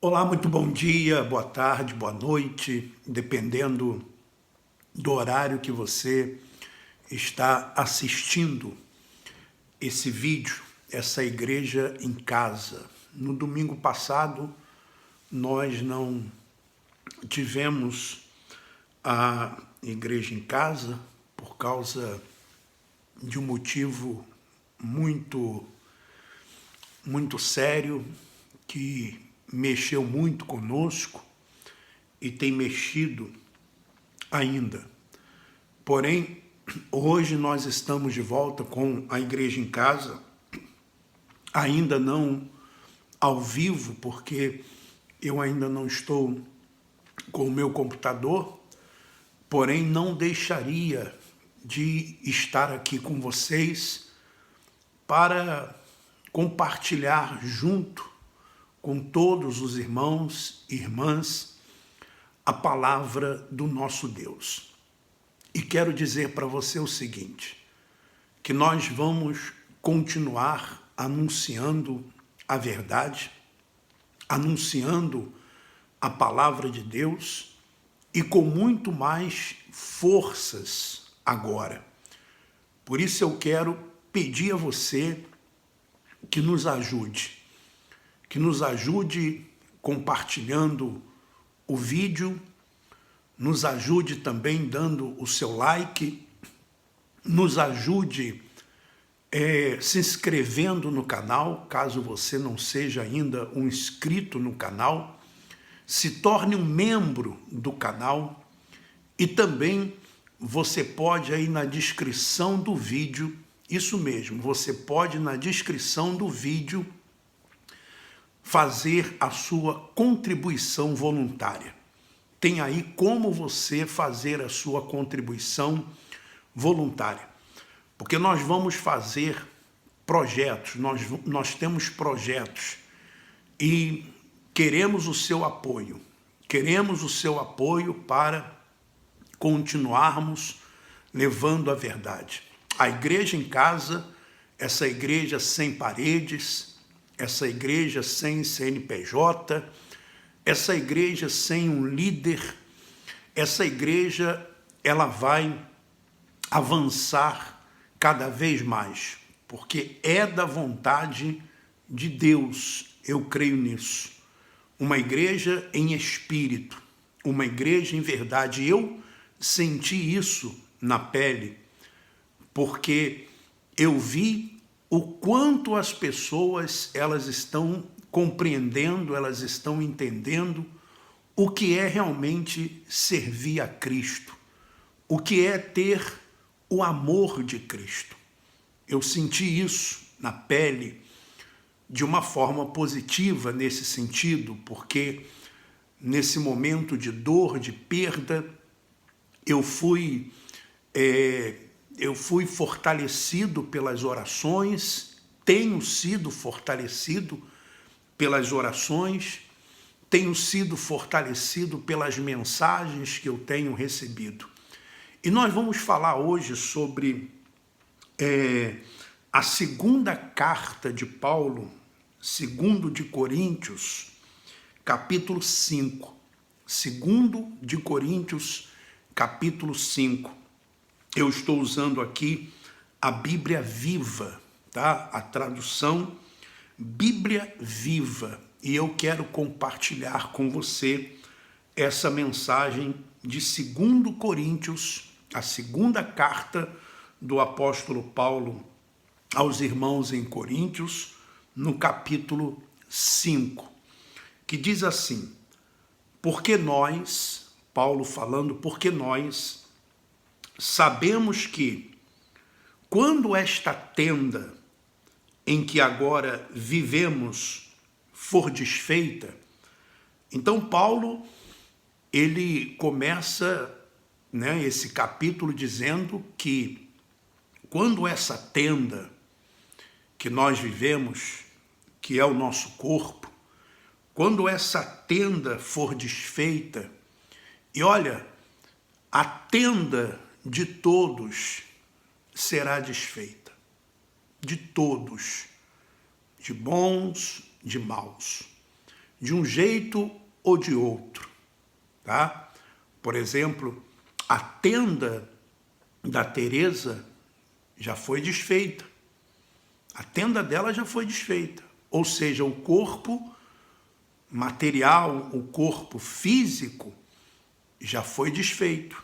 Olá, muito bom dia, boa tarde, boa noite, dependendo do horário que você está assistindo esse vídeo, essa igreja em casa. No domingo passado, nós não tivemos a igreja em casa por causa de um motivo muito, muito sério que mexeu muito conosco e tem mexido ainda. Porém, hoje nós estamos de volta com a igreja em casa, ainda não ao vivo, porque eu ainda não estou com o meu computador, porém não deixaria de estar aqui com vocês para compartilhar junto com todos os irmãos e irmãs a palavra do nosso Deus. E quero dizer para você o seguinte, que nós vamos continuar anunciando a verdade, anunciando a palavra de Deus e com muito mais forças agora. Por isso eu quero pedir a você que nos ajude compartilhando o vídeo, nos ajude também dando o seu like, nos ajude se inscrevendo no canal, caso você não seja ainda um inscrito no canal, se torne um membro do canal e também você pode aí na descrição do vídeo, isso mesmo, você pode na descrição do vídeo fazer a sua contribuição voluntária. Tem aí como você fazer a sua contribuição voluntária. Porque nós vamos fazer projetos, nós temos projetos e queremos o seu apoio. Queremos o seu apoio para continuarmos levando a verdade. A igreja em casa, essa igreja sem paredes, essa igreja sem CNPJ, essa igreja sem um líder, essa igreja ela vai avançar cada vez mais, porque é da vontade de Deus, eu creio nisso. Uma igreja em espírito, uma igreja em verdade. Eu senti isso na pele, porque eu vi o quanto as pessoas elas estão compreendendo, elas estão entendendo o que é realmente servir a Cristo, o que é ter o amor de Cristo. Eu senti isso na pele de uma forma positiva nesse sentido, porque nesse momento de dor, de perda, eu fui fortalecido pelas orações, tenho sido fortalecido pelas orações, tenho sido fortalecido pelas mensagens que eu tenho recebido. E nós vamos falar hoje sobre a segunda carta de Paulo, segundo de Coríntios, capítulo 5. Segundo de Coríntios, capítulo 5. Eu estou usando aqui a Bíblia Viva, tá? A tradução Bíblia Viva. E eu quero compartilhar com você essa mensagem de 2 Coríntios, a segunda carta do apóstolo Paulo aos irmãos em Coríntios, no capítulo 5, que diz assim: porque nós, Paulo falando, porque nós sabemos que, quando esta tenda em que agora vivemos for desfeita, então Paulo, ele começa esse capítulo dizendo que quando essa tenda que nós vivemos, que é o nosso corpo, quando essa tenda for desfeita, e olha, a tenda de todos será desfeita, de todos, de bons, de maus. de um jeito ou de outro, tá? Por exemplo, a tenda da Teresa já foi desfeita. A tenda dela já foi desfeita. Ou seja, o corpo material, o corpo físico, já foi desfeito.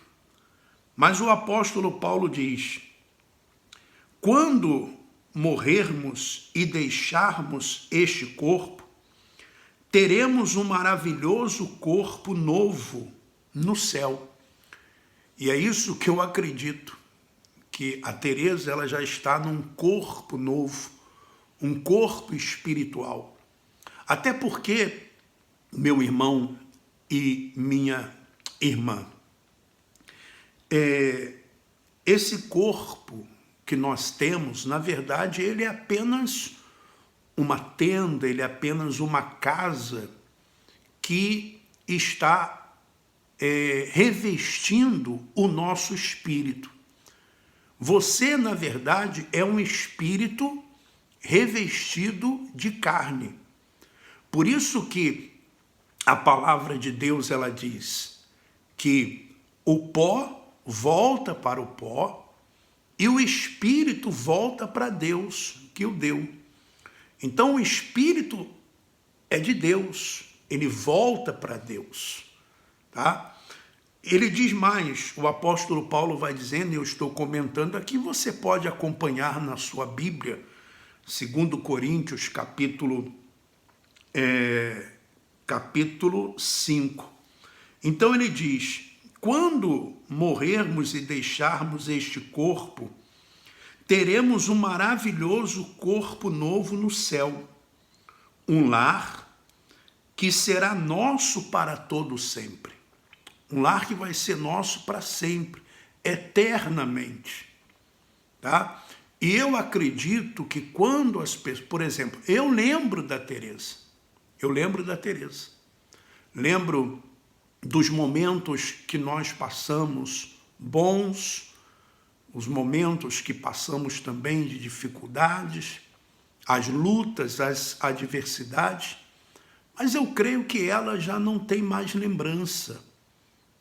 Mas o apóstolo Paulo diz: quando morrermos e deixarmos este corpo, teremos um maravilhoso corpo novo no céu. E é isso que eu acredito, que a Teresa ela já está num corpo novo, um corpo espiritual. Até porque, meu irmão e minha irmã, esse corpo que nós temos, na verdade, ele é apenas uma tenda, ele é apenas uma casa que está revestindo o nosso espírito. Você, na verdade, é um espírito revestido de carne. Por isso que a palavra de Deus ela diz que o pó volta para o pó e o espírito volta para Deus que o deu. Então o espírito é de Deus, ele volta para Deus, tá? Ele diz mais, o apóstolo Paulo vai dizendo, e eu estou comentando aqui, você pode acompanhar na sua Bíblia, 2 Coríntios, capítulo 5. Então ele diz: quando morrermos e deixarmos este corpo, teremos um maravilhoso corpo novo no céu, um lar que será nosso para todo sempre. Um lar que vai ser nosso para sempre, eternamente, tá? E eu acredito que quando as pessoas, por exemplo, eu lembro da Teresa, lembro dos momentos que nós passamos bons, os momentos que passamos também de dificuldades, as lutas, as adversidades, mas eu creio que ela já não tem mais lembrança,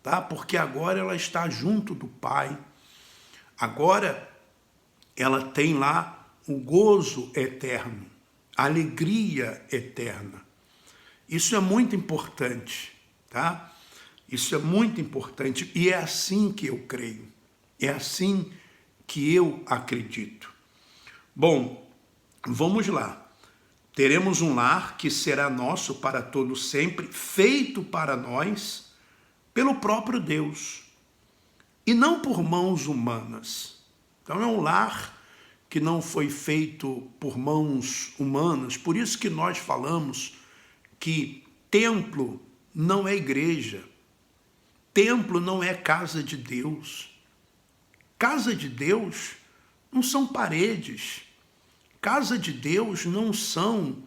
tá? Porque agora ela está junto do Pai, agora ela tem lá o gozo eterno, a alegria eterna. Isso é muito importante, tá? Isso é muito importante e é assim que eu creio, é assim que eu acredito. Bom, vamos lá. Teremos um lar que será nosso para todo sempre, feito para nós pelo próprio Deus e não por mãos humanas. Então é um lar que não foi feito por mãos humanas, por isso que nós falamos que templo não é igreja, templo não é casa de Deus. Casa de Deus não são paredes, casa de Deus não são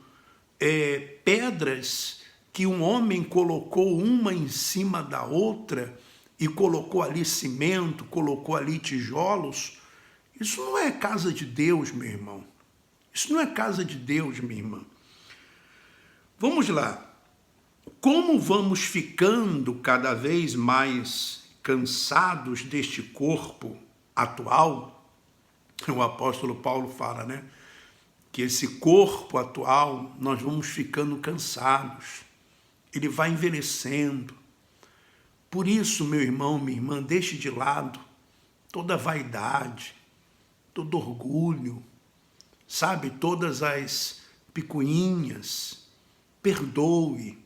pedras que um homem colocou uma em cima da outra e colocou ali cimento, colocou ali tijolos. Isso não é casa de Deus, meu irmão. Isso não é casa de Deus, minha irmã. Vamos lá. Como vamos ficando cada vez mais cansados deste corpo atual, o apóstolo Paulo fala, né? Que esse corpo atual, nós vamos ficando cansados. Ele vai envelhecendo. Por isso, meu irmão, minha irmã, deixe de lado toda vaidade, todo orgulho, sabe? Todas as picuinhas. Perdoe,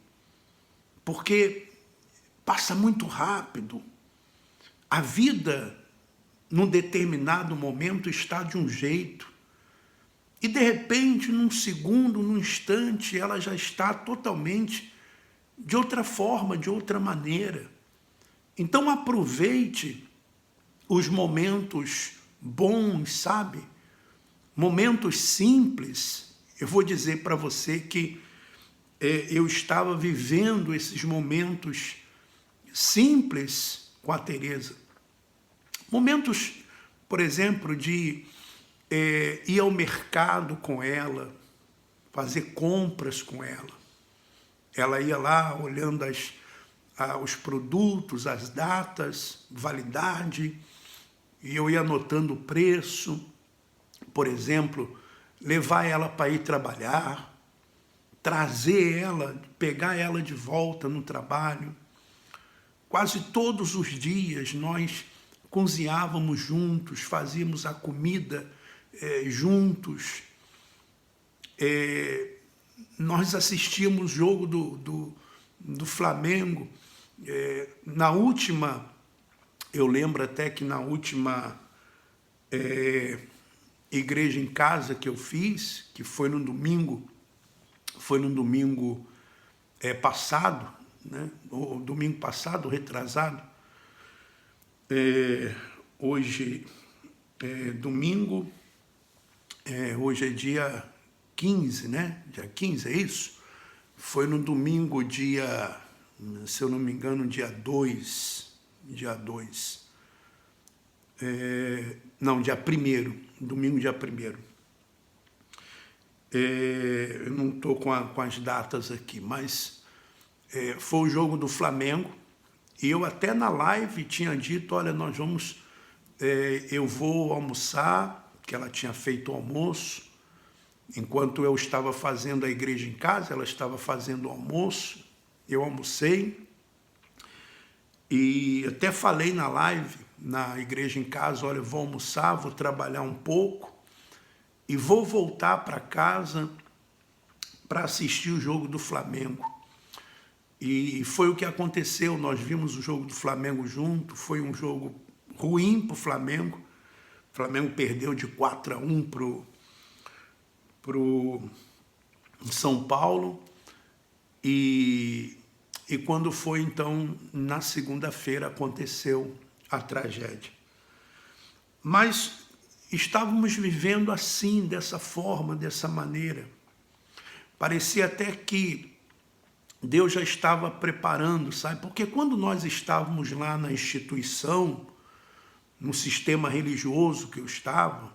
porque passa muito rápido. A vida, num determinado momento, está de um jeito. E, de repente, num segundo, num instante, ela já está totalmente de outra forma, de outra maneira. Então, aproveite os momentos bons, sabe? Momentos simples. Eu vou dizer para você que eu estava vivendo esses momentos simples com a Teresa. Momentos, por exemplo, de ir ao mercado com ela, fazer compras com ela. Ela ia lá olhando os produtos, as datas, validade, e eu ia anotando o preço. Por exemplo, levar ela para ir trabalhar, trazer ela, pegar ela de volta no trabalho. Quase todos os dias nós cozinhávamos juntos, fazíamos a comida juntos. Nós assistíamos o jogo do Flamengo. Na última, eu lembro até que na última igreja em casa que eu fiz, que foi no domingo passado, né? O domingo passado, retrasado. Hoje é domingo, hoje é dia 15, né? Dia 15, é isso? Foi no domingo, se eu não me engano, dia 2. Não, dia 1º, domingo, dia 1º. Eu não estou com as datas aqui, mas foi o jogo do Flamengo, e eu até na live tinha dito, olha, eu vou almoçar, que ela tinha feito o almoço, enquanto eu estava fazendo a igreja em casa, ela estava fazendo o almoço, eu almocei, e até falei na live, na igreja em casa, olha, eu vou almoçar, vou trabalhar um pouco, e vou voltar para casa para assistir o jogo do Flamengo. E foi o que aconteceu, nós vimos o jogo do Flamengo junto, foi um jogo ruim para o Flamengo. O Flamengo perdeu de 4-1 pro São Paulo. E quando foi, então, na segunda-feira, aconteceu a tragédia. Mas estávamos vivendo assim, dessa forma, dessa maneira. Parecia até que Deus já estava preparando, sabe? Porque quando nós estávamos lá na instituição, no sistema religioso que eu estava,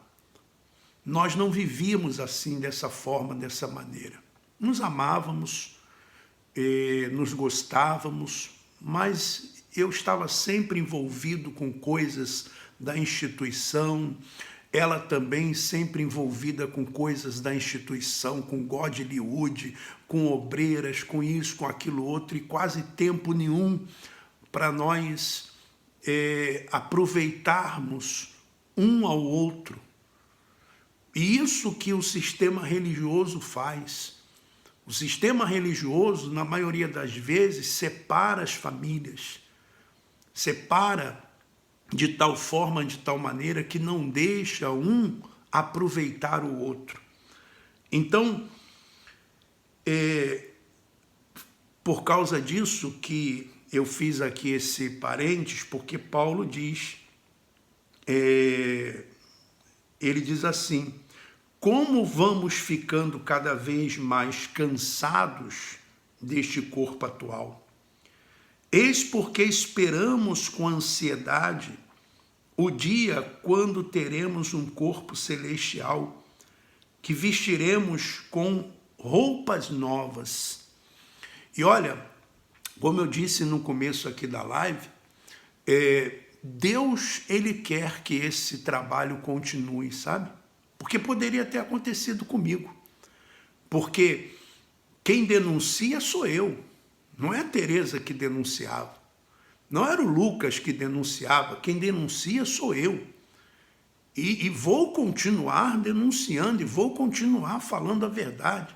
nós não vivíamos assim, dessa forma, dessa maneira. Nos amávamos, nos gostávamos, mas eu estava sempre envolvido com coisas da instituição, ela também sempre envolvida com coisas da instituição, com Godlywood, com obreiras, com isso, com aquilo outro, e quase tempo nenhum para nós aproveitarmos um ao outro. E isso que o sistema religioso faz. O sistema religioso, na maioria das vezes, separa as famílias, separa de tal forma, de tal maneira, que não deixa um aproveitar o outro. Então, por causa disso que eu fiz aqui esse parênteses, porque Paulo diz, ele diz assim, como vamos ficando cada vez mais cansados deste corpo atual? Eis porque esperamos com ansiedade o dia quando teremos um corpo celestial, que vestiremos com roupas novas. E olha, como eu disse no começo aqui da live, Deus, Ele quer que esse trabalho continue, sabe? Porque poderia ter acontecido comigo. Porque quem denuncia sou eu. Não é a Tereza que denunciava. Não era o Lucas que denunciava. Quem denuncia sou eu. E vou continuar denunciando e vou continuar falando a verdade.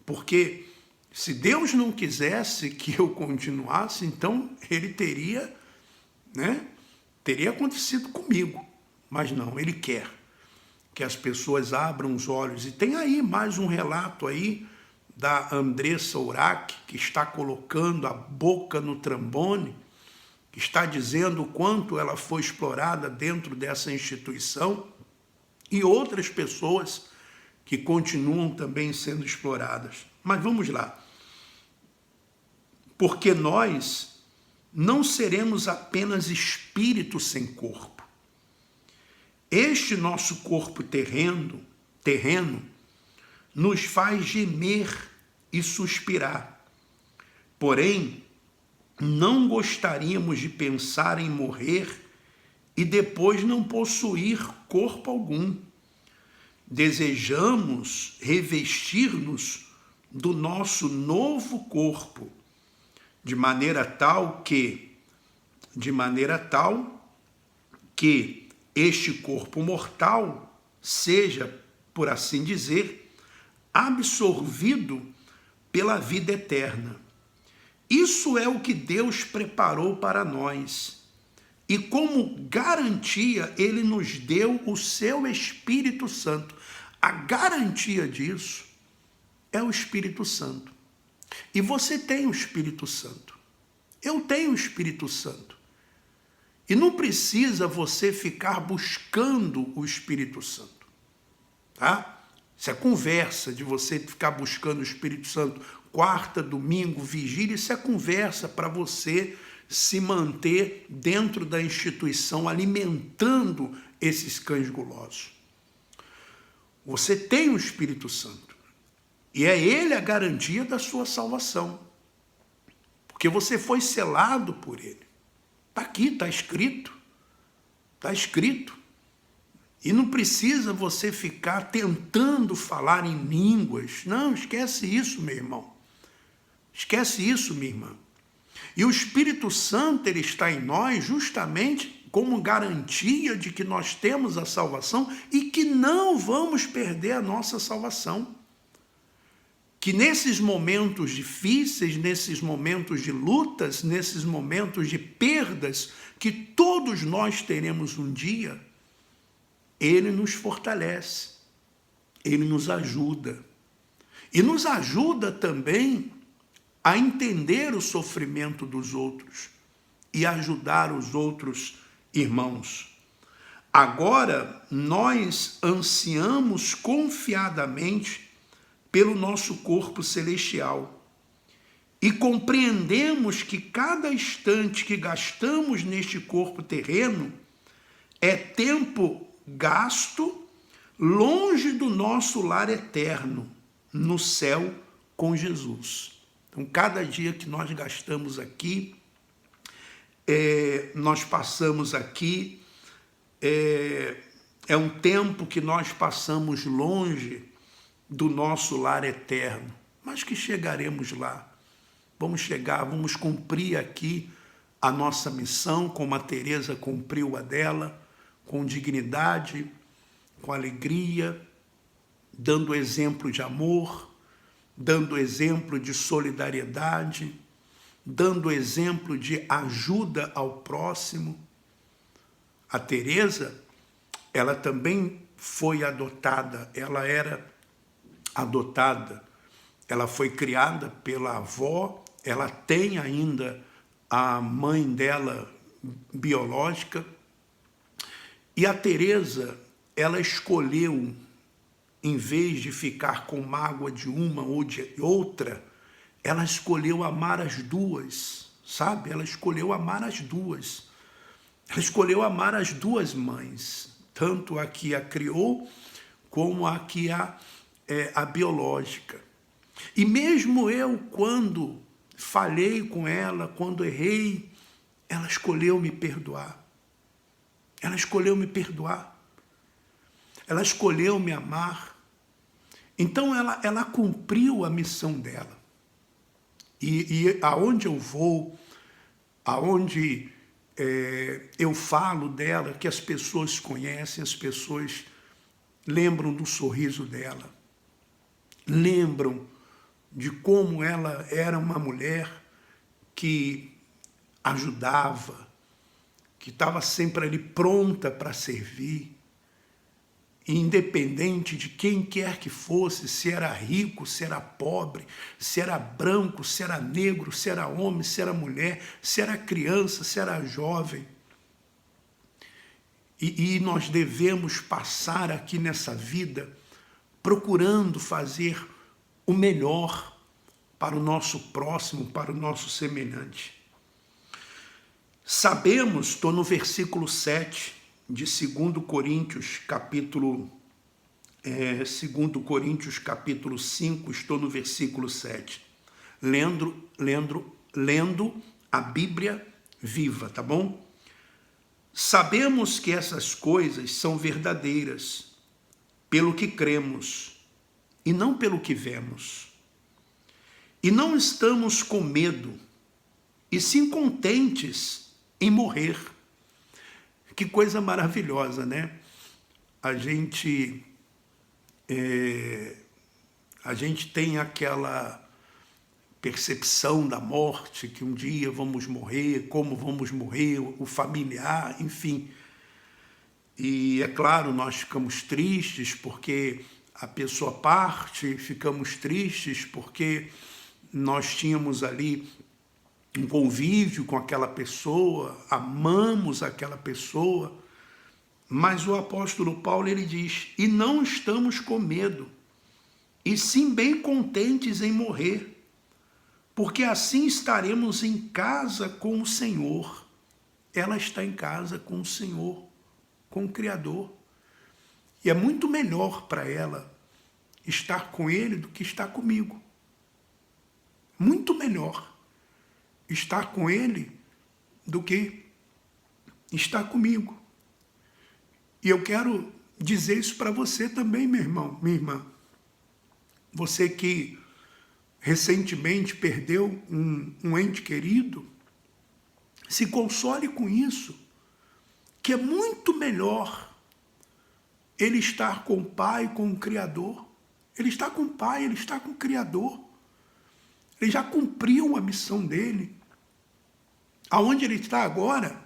Porque se Deus não quisesse que eu continuasse, então Ele teria acontecido comigo. Mas não, Ele quer que as pessoas abram os olhos. E tem aí mais um relato aí da Andressa Urach, que está colocando a boca no trombone, que está dizendo o quanto ela foi explorada dentro dessa instituição, e outras pessoas que continuam também sendo exploradas. Mas vamos lá. Porque nós não seremos apenas espírito sem corpo. Este nosso corpo terreno nos faz gemer e suspirar, Porém, não gostaríamos de pensar em morrer e depois não possuir corpo algum. Desejamos revestir-nos do nosso novo corpo, de maneira tal que este corpo mortal seja, por assim dizer, absorvido pela vida eterna. Isso é o que Deus preparou para nós. E como garantia, Ele nos deu o seu Espírito Santo. A garantia disso é o Espírito Santo. E você tem o Espírito Santo. Eu tenho o Espírito Santo. E não precisa você ficar buscando o Espírito Santo, tá? Isso é conversa de você ficar buscando o Espírito Santo quarta, domingo, vigília. Isso é conversa para você se manter dentro da instituição, alimentando esses cães gulosos. Você tem o Espírito Santo. E é ele a garantia da sua salvação. Porque você foi selado por ele. Está aqui, está escrito. Está escrito. E não precisa você ficar tentando falar em línguas. Não, esquece isso, meu irmão. Esquece isso, minha irmã. E o Espírito Santo, ele está em nós justamente como garantia de que nós temos a salvação e que não vamos perder a nossa salvação. Que nesses momentos difíceis, nesses momentos de lutas, nesses momentos de perdas, que todos nós teremos um dia, ele nos fortalece, ele nos ajuda. E nos ajuda também a entender o sofrimento dos outros e ajudar os outros irmãos. Agora, nós ansiamos confiadamente pelo nosso corpo celestial e compreendemos que cada instante que gastamos neste corpo terreno é tempo gasto longe do nosso lar eterno, no céu com Jesus. Então, cada dia que nós gastamos aqui, nós passamos aqui, é um tempo que nós passamos longe do nosso lar eterno, mas que chegaremos lá. Vamos chegar, vamos cumprir aqui a nossa missão, como a Teresa cumpriu a dela, com dignidade, com alegria, dando exemplo de amor, dando exemplo de solidariedade, dando exemplo de ajuda ao próximo. A Teresa, ela também foi adotada, ela era adotada, ela foi criada pela avó, ela tem ainda a mãe dela biológica, e a Teresa, ela escolheu, em vez de ficar com mágoa de uma ou de outra, ela escolheu amar as duas, sabe? Ela escolheu amar as duas. Ela escolheu amar as duas mães, tanto a que a criou, como a que a biológica. E mesmo eu, quando falhei com ela, quando errei, ela escolheu me perdoar. Ela escolheu me perdoar. Ela escolheu me amar. Então ela cumpriu a missão dela. E aonde eu vou, aonde eu falo dela, que as pessoas conhecem, as pessoas lembram do sorriso dela. Lembram de como ela era uma mulher que ajudava, que estava sempre ali pronta para servir, independente de quem quer que fosse, se era rico, se era pobre, se era branco, se era negro, se era homem, se era mulher, se era criança, se era jovem. E nós devemos passar aqui nessa vida procurando fazer o melhor para o nosso próximo, para o nosso semelhante. Sabemos, estou no versículo 7 de 2 Coríntios, capítulo 5, estou no versículo 7. lendo a Bíblia viva, tá bom? Sabemos que essas coisas são verdadeiras, pelo que cremos, e não pelo que vemos. E não estamos com medo, e sim contentes em morrer. Que coisa maravilhosa, né? A gente tem aquela percepção da morte, que um dia vamos morrer, como vamos morrer, o familiar, enfim. E é claro, nós ficamos tristes porque a pessoa parte, ficamos tristes porque nós tínhamos ali um convívio com aquela pessoa, amamos aquela pessoa, mas o apóstolo Paulo, ele diz, e não estamos com medo, e sim bem contentes em morrer, porque assim estaremos em casa com o Senhor. Ela está em casa com o Senhor, com o Criador. E é muito melhor para ela estar com Ele do que estar comigo. Muito melhor estar com Ele do que estar comigo. E eu quero dizer isso para você também, meu irmão, minha irmã. Você que recentemente perdeu um ente querido, se console com isso, que é muito melhor ele estar com o Pai, com o Criador. Ele está com o Pai, ele está com o Criador. Ele já cumpriu a missão dele. Aonde ele está agora,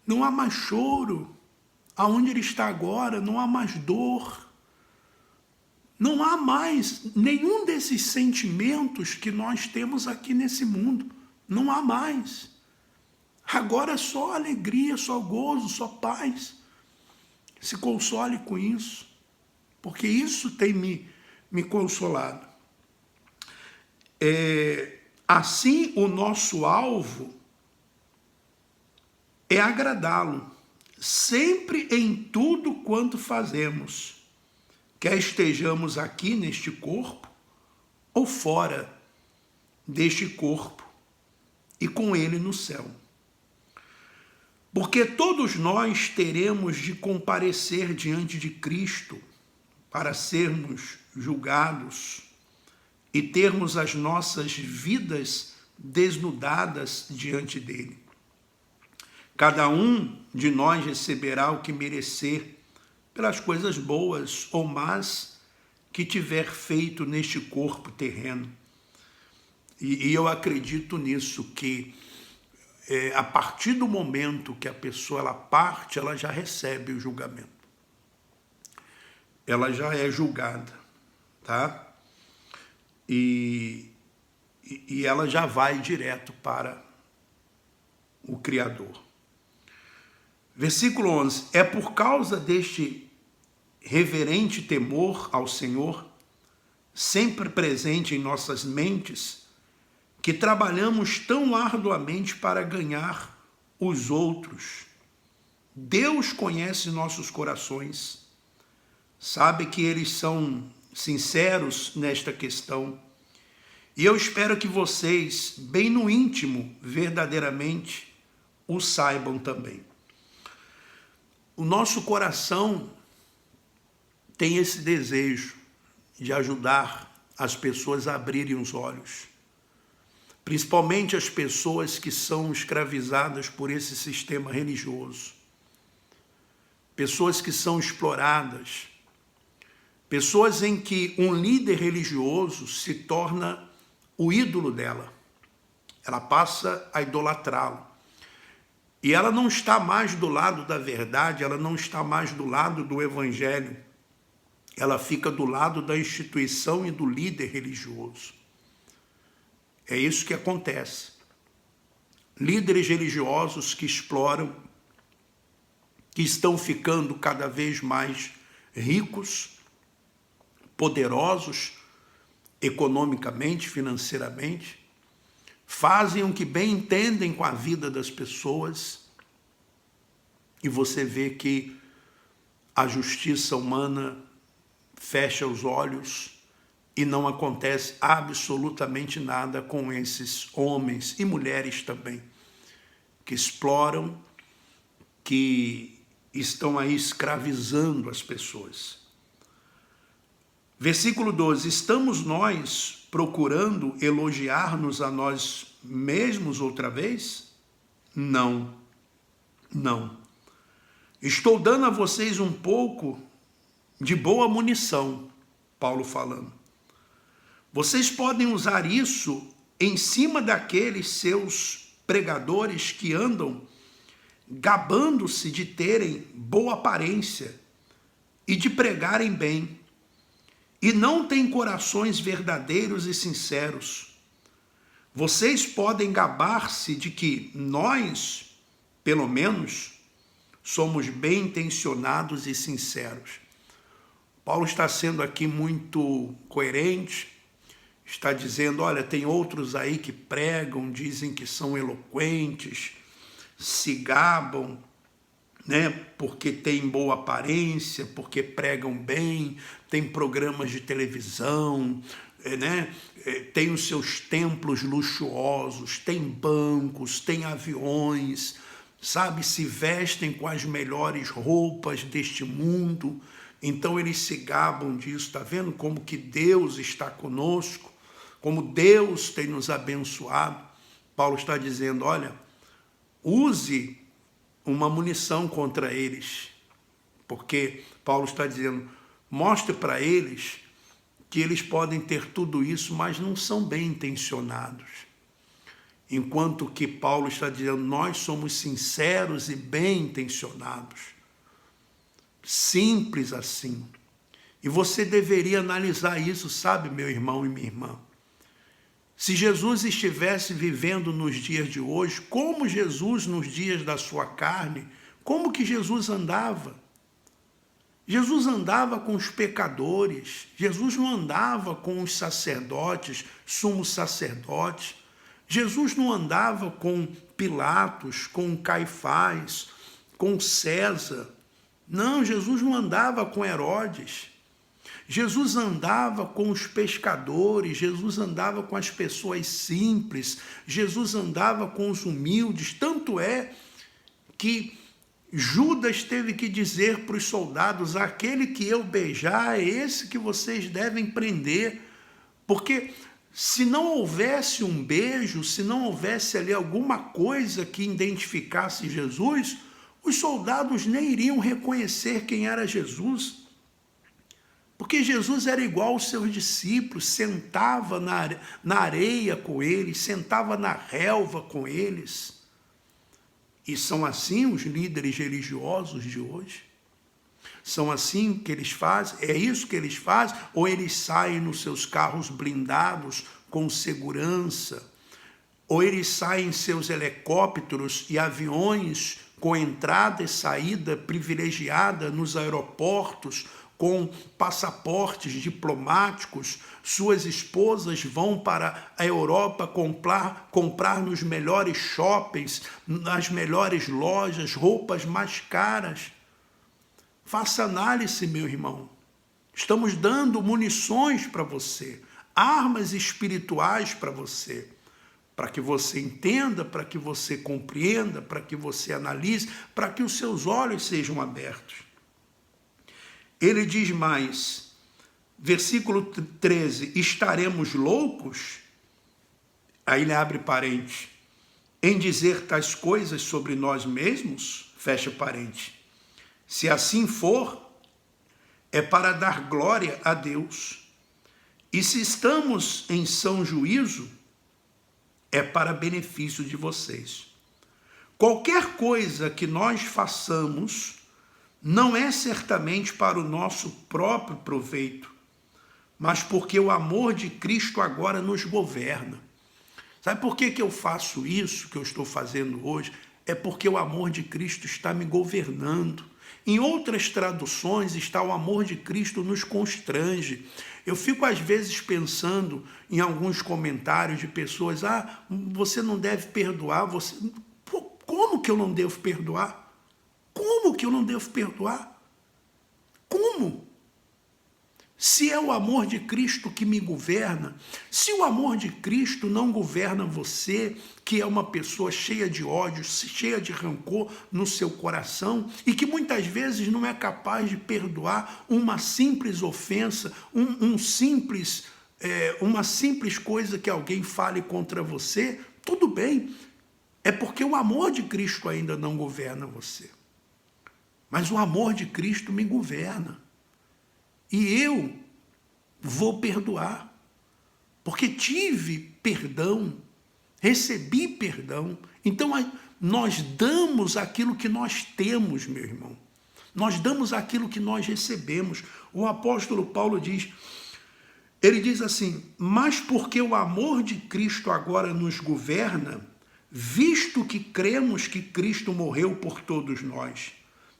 não há mais choro. Aonde ele está agora, não há mais dor. Não há mais nenhum desses sentimentos que nós temos aqui nesse mundo. Não há mais. Agora é só alegria, só gozo, só paz. Se console com isso, porque isso tem me consolado. Assim, o nosso alvo é agradá-lo, sempre em tudo quanto fazemos, quer estejamos aqui neste corpo ou fora deste corpo e com ele no céu. Porque todos nós teremos de comparecer diante de Cristo para sermos julgados e termos as nossas vidas desnudadas diante dele. Cada um de nós receberá o que merecer pelas coisas boas ou más que tiver feito neste corpo terreno. E eu acredito nisso, que a partir do momento que a pessoa ela parte, ela já recebe o julgamento. Ela já é julgada, tá? E ela já vai direto para o Criador. Versículo 11. É por causa deste reverente temor ao Senhor, sempre presente em nossas mentes, que trabalhamos tão arduamente para ganhar os outros. Deus conhece nossos corações, sabe que eles são sinceros nesta questão, e eu espero que vocês, bem no íntimo, verdadeiramente, o saibam também. O nosso coração tem esse desejo de ajudar as pessoas a abrirem os olhos, principalmente as pessoas que são escravizadas por esse sistema religioso, pessoas que são exploradas, pessoas em que um líder religioso se torna o ídolo dela, ela passa a idolatrá-lo. E ela não está mais do lado da verdade, ela não está mais do lado do evangelho, ela fica do lado da instituição e do líder religioso. É isso que acontece. Líderes religiosos que exploram, que estão ficando cada vez mais ricos, poderosos, economicamente, financeiramente, fazem o que bem entendem com a vida das pessoas, e você vê que a justiça humana fecha os olhos e não acontece absolutamente nada com esses homens e mulheres também, que exploram, que estão aí escravizando as pessoas. Versículo 12, estamos nós procurando elogiar-nos a nós mesmos outra vez? Não, não. Estou dando a vocês um pouco de boa munição, Paulo falando. Vocês podem usar isso em cima daqueles seus pregadores que andam gabando-se de terem boa aparência e de pregarem bem, e não têm corações verdadeiros e sinceros. Vocês podem gabar-se de que nós, pelo menos, somos bem intencionados e sinceros. Paulo está sendo aqui muito coerente, está dizendo, olha, tem outros aí que pregam, dizem que são eloquentes, se gabam, né, porque têm boa aparência, porque pregam bem, tem programas de televisão, né, tem os seus templos luxuosos, tem bancos, tem aviões, sabe, se vestem com as melhores roupas deste mundo, então eles se gabam disso, está vendo como que Deus está conosco, como Deus tem nos abençoado. Paulo está dizendo, olha, use uma munição contra eles, porque Paulo está dizendo, mostre para eles que eles podem ter tudo isso, mas não são bem intencionados. Enquanto que Paulo está dizendo, nós somos sinceros e bem intencionados. Simples assim. E você deveria analisar isso, sabe, meu irmão e minha irmã? Se Jesus estivesse vivendo nos dias de hoje, como Jesus nos dias da sua carne, como que Jesus andava? Jesus andava com os pecadores, Jesus não andava com os sacerdotes, sumos sacerdotes, Jesus não andava com Pilatos, com Caifás, com César, não, Jesus não andava com Herodes. Jesus andava com os pescadores, Jesus andava com as pessoas simples, Jesus andava com os humildes, tanto é que Judas teve que dizer para os soldados, aquele que eu beijar é esse que vocês devem prender, porque se não houvesse um beijo, se não houvesse ali alguma coisa que identificasse Jesus, os soldados nem iriam reconhecer quem era Jesus. Porque Jesus era igual aos seus discípulos, sentava na areia com eles, sentava na relva com eles. E são assim os líderes religiosos de hoje? São assim que eles fazem? É isso que eles fazem? Ou eles saem nos seus carros blindados com segurança? Ou eles saem em seus helicópteros e aviões com entrada e saída privilegiada nos aeroportos, com passaportes diplomáticos, suas esposas vão para a Europa comprar nos melhores shoppings, nas melhores lojas, roupas mais caras. Faça análise, meu irmão. Estamos dando munições para você, armas espirituais para você, para que você entenda, para que você compreenda, para que você analise, para que os seus olhos sejam abertos. Ele diz mais, versículo 13, estaremos loucos? Aí ele abre parênteses, em dizer tais coisas sobre nós mesmos? Fecha parênteses. Se assim for, é para dar glória a Deus. E se estamos em são juízo, é para benefício de vocês. Qualquer coisa que nós façamos não é certamente para o nosso próprio proveito, mas porque o amor de Cristo agora nos governa. Sabe por que eu faço isso que eu estou fazendo hoje? É porque o amor de Cristo está me governando. Em outras traduções está o amor de Cristo nos constrange. Eu fico às vezes pensando em alguns comentários de pessoas, você não deve perdoar, Pô, como que eu não devo perdoar? Como que eu não devo perdoar? Como? Se é o amor de Cristo que me governa, se o amor de Cristo não governa você, que é uma pessoa cheia de ódio, cheia de rancor no seu coração e que muitas vezes não é capaz de perdoar uma simples ofensa, uma simples coisa que alguém fale contra você, tudo bem, é porque o amor de Cristo ainda não governa você. Mas o amor de Cristo me governa. E eu vou perdoar, porque tive perdão, recebi perdão. Então nós damos aquilo que nós temos, meu irmão. Nós damos aquilo que nós recebemos. O apóstolo Paulo diz, ele diz assim, mas porque o amor de Cristo agora nos governa, visto que cremos que Cristo morreu por todos nós,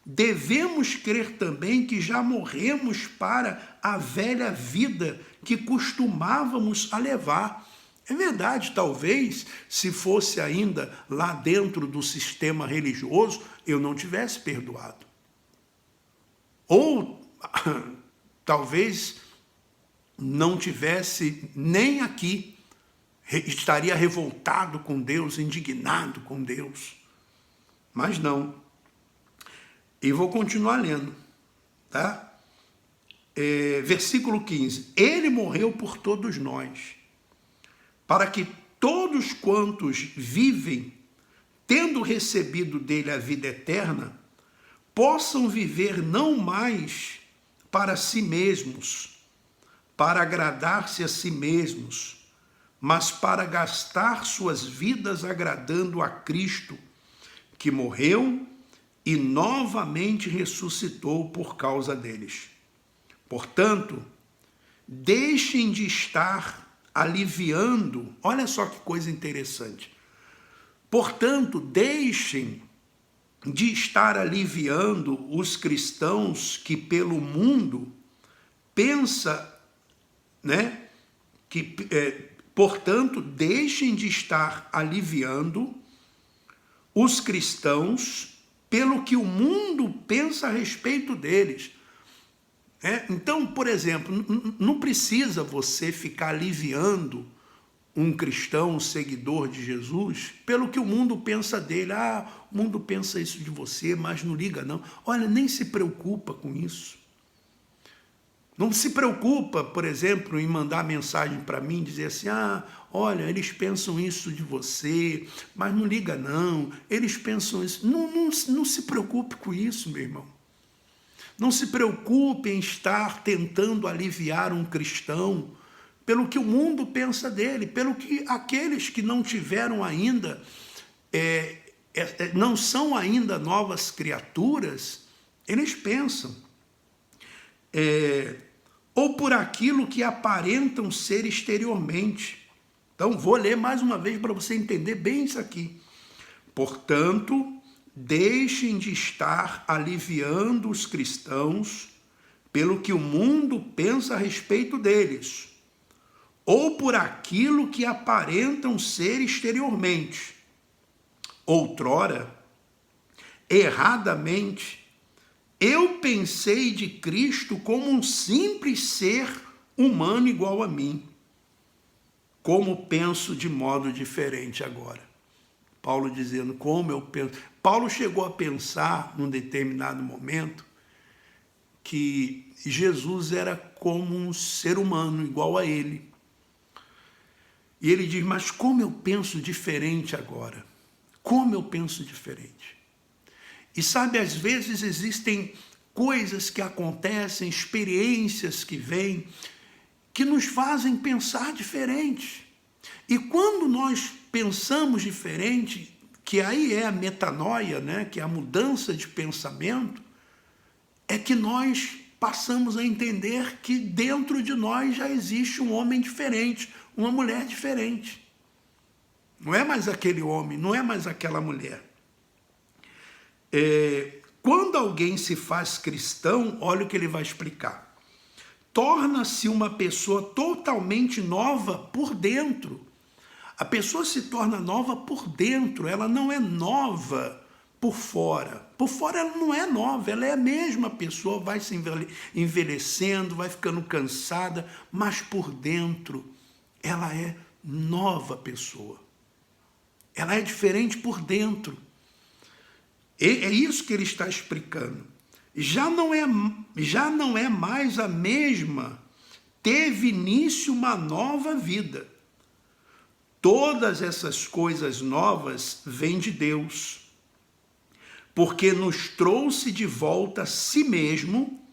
devemos crer também que já morremos para a velha vida que costumávamos a levar. É verdade, talvez, se fosse ainda lá dentro do sistema religioso, eu não tivesse perdoado. Ou talvez não tivesse nem aqui, estaria revoltado com Deus, indignado com Deus. Mas não. E vou continuar lendo, tá? Versículo 15. Ele morreu por todos nós, para que todos quantos vivem, tendo recebido dele a vida eterna, possam viver não mais para si mesmos, para agradar-se a si mesmos, mas para gastar suas vidas agradando a Cristo, que morreu e novamente ressuscitou por causa deles. Portanto, deixem de estar aliviando, olha só que coisa interessante. Portanto, deixem de estar aliviando os cristãos que pelo mundo pensa, né? Portanto, deixem de estar aliviando os cristãos pelo que o mundo pensa a respeito deles. Então, por exemplo, não precisa você ficar aliviando um cristão, um seguidor de Jesus, pelo que o mundo pensa dele. Ah, o mundo pensa isso de você, mas não liga não. Olha, nem se preocupa com isso. Não se preocupa, por exemplo, em mandar mensagem para mim, dizer assim, ah, olha, eles pensam isso de você, mas não liga não, eles pensam isso. Não se preocupe com isso, meu irmão. Não se preocupe em estar tentando aliviar um cristão pelo que o mundo pensa dele, pelo que aqueles que não tiveram ainda, não são ainda novas criaturas, eles pensam. Ou por aquilo que aparentam ser exteriormente. Então, vou ler mais uma vez para você entender bem isso aqui. Portanto, deixem de estar aliviando os cristãos pelo que o mundo pensa a respeito deles, ou por aquilo que aparentam ser exteriormente. Outrora, erradamente, eu pensei de Cristo como um simples ser humano igual a mim. Como penso de modo diferente agora. Paulo dizendo como eu penso. Paulo chegou a pensar, num determinado momento, que Jesus era como um ser humano igual a ele. E ele diz, mas como eu penso diferente agora? Como eu penso diferente? E sabe, às vezes existem coisas que acontecem, experiências que vêm, que nos fazem pensar diferente. E quando nós pensamos diferente, que aí é a metanoia, né, que é a mudança de pensamento, é que nós passamos a entender que dentro de nós já existe um homem diferente, uma mulher diferente. Não é mais aquele homem, não é mais aquela mulher. Quando alguém se faz cristão, olha o que ele vai explicar. Torna-se uma pessoa totalmente nova por dentro. A pessoa se torna nova por dentro, ela não é nova por fora. Por fora ela não é nova, ela é a mesma pessoa, vai se envelhecendo, vai ficando cansada, mas por dentro ela é nova pessoa. Ela é diferente por dentro. É isso que ele está explicando. Já não é mais a mesma, teve início uma nova vida. Todas essas coisas novas vêm de Deus, porque nos trouxe de volta a si mesmo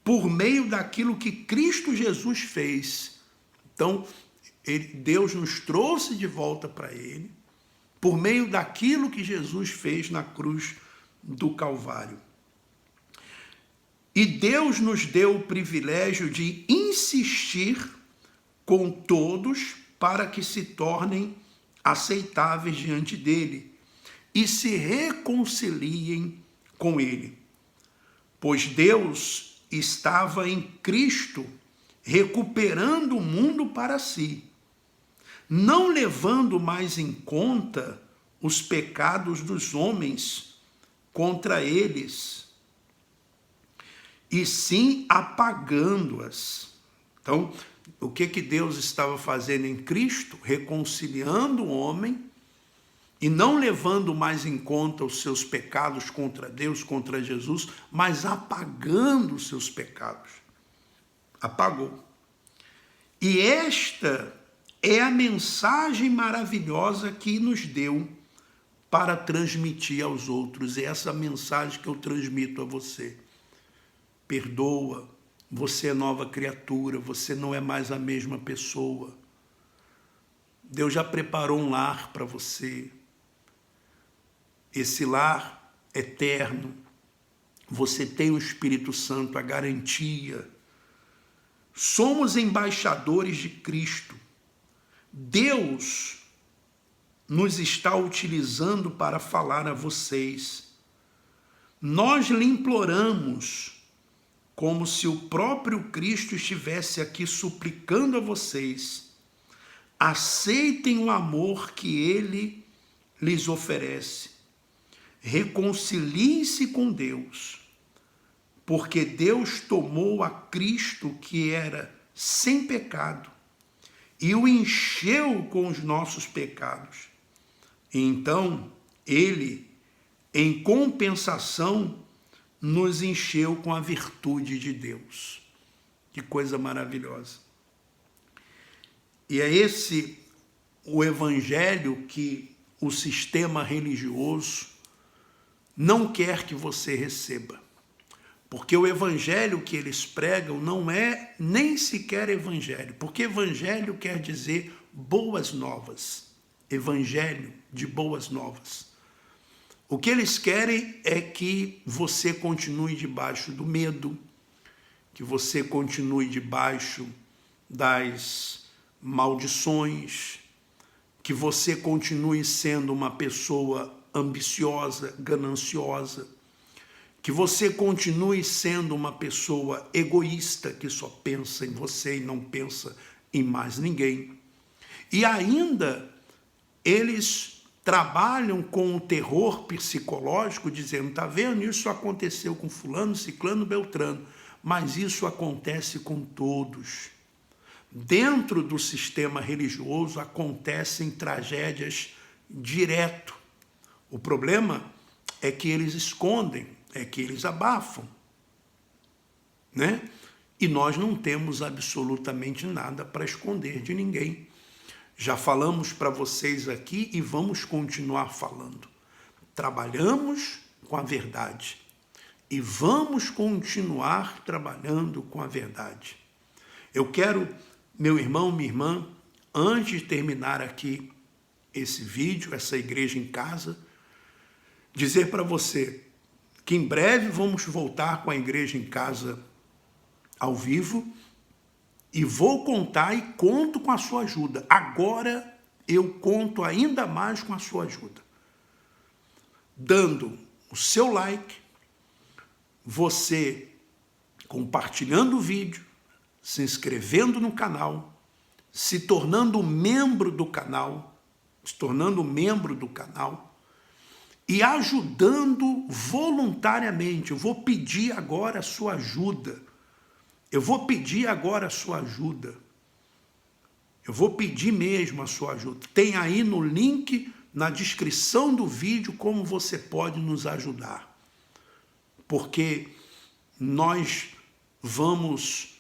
por meio daquilo que Cristo Jesus fez. Então, Deus nos trouxe de volta para Ele por meio daquilo que Jesus fez na cruz do Calvário. E Deus nos deu o privilégio de insistir com todos para que se tornem aceitáveis diante dele e se reconciliem com ele. Pois Deus estava em Cristo recuperando o mundo para si, não levando mais em conta os pecados dos homens contra eles, e sim apagando-as. Então, o que Deus estava fazendo em Cristo? Reconciliando o homem e não levando mais em conta os seus pecados contra Deus, contra Jesus, mas apagando os seus pecados. Apagou. E esta é a mensagem maravilhosa que nos deu para transmitir aos outros. É essa mensagem que eu transmito a você. Perdoa, você é nova criatura, você não é mais a mesma pessoa. Deus já preparou um lar para você. Esse lar eterno, você tem o Espírito Santo, a garantia. Somos embaixadores de Cristo. Deus nos está utilizando para falar a vocês. Nós lhe imploramos, como se o próprio Cristo estivesse aqui suplicando a vocês, aceitem o amor que ele lhes oferece. Reconciliem-se com Deus, porque Deus tomou a Cristo, que era sem pecado, e o encheu com os nossos pecados. E então, ele, em compensação, nos encheu com a virtude de Deus. Que coisa maravilhosa. E é esse o evangelho que o sistema religioso não quer que você receba. Porque o evangelho que eles pregam não é nem sequer evangelho. Porque evangelho quer dizer boas novas. Evangelho de boas novas. O que eles querem é que você continue debaixo do medo, que você continue debaixo das maldições, que você continue sendo uma pessoa ambiciosa, gananciosa, que você continue sendo uma pessoa egoísta, que só pensa em você e não pensa em mais ninguém. E ainda eles trabalham com o terror psicológico, dizendo, tá vendo, isso aconteceu com fulano, ciclano, beltrano, mas isso acontece com todos. Dentro do sistema religioso acontecem tragédias direto. O problema é que eles escondem, é que eles abafam, né? E nós não temos absolutamente nada para esconder de ninguém. Já falamos para vocês aqui e vamos continuar falando. Trabalhamos com a verdade e vamos continuar trabalhando com a verdade. Eu quero, meu irmão, minha irmã, antes de terminar aqui esse vídeo, essa igreja em casa, dizer para você que em breve vamos voltar com a igreja em casa ao vivo. E vou contar e conto com a sua ajuda. Agora eu conto ainda mais com a sua ajuda. Dando o seu like, você compartilhando o vídeo, se inscrevendo no canal, se tornando membro do canal, e ajudando voluntariamente. Eu vou pedir agora a sua ajuda. Eu vou pedir agora a sua ajuda. Eu vou pedir mesmo a sua ajuda. Tem aí no link, na descrição do vídeo, como você pode nos ajudar. Porque nós vamos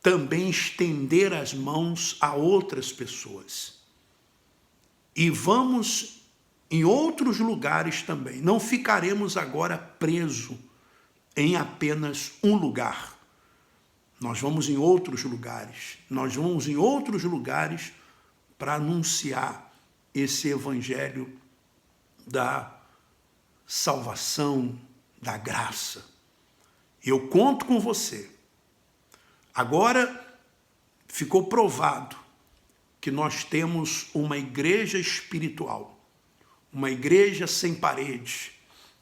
também estender as mãos a outras pessoas. E vamos em outros lugares também. Não ficaremos agora presos em apenas um lugar. Nós vamos em outros lugares. Nós vamos em outros lugares para anunciar esse evangelho da salvação, da graça. Eu conto com você. Agora ficou provado que nós temos uma igreja espiritual, uma igreja sem paredes,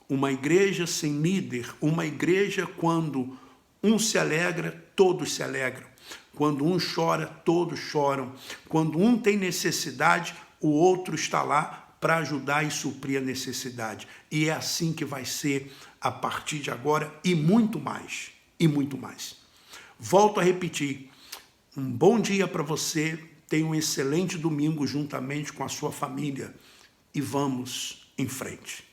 uma igreja sem líder, uma igreja quando um se alegra, todos se alegram. Quando um chora, todos choram. Quando um tem necessidade, o outro está lá para ajudar e suprir a necessidade. E é assim que vai ser a partir de agora e muito mais, e muito mais. Volto a repetir, um bom dia para você, tenha um excelente domingo juntamente com a sua família e vamos em frente.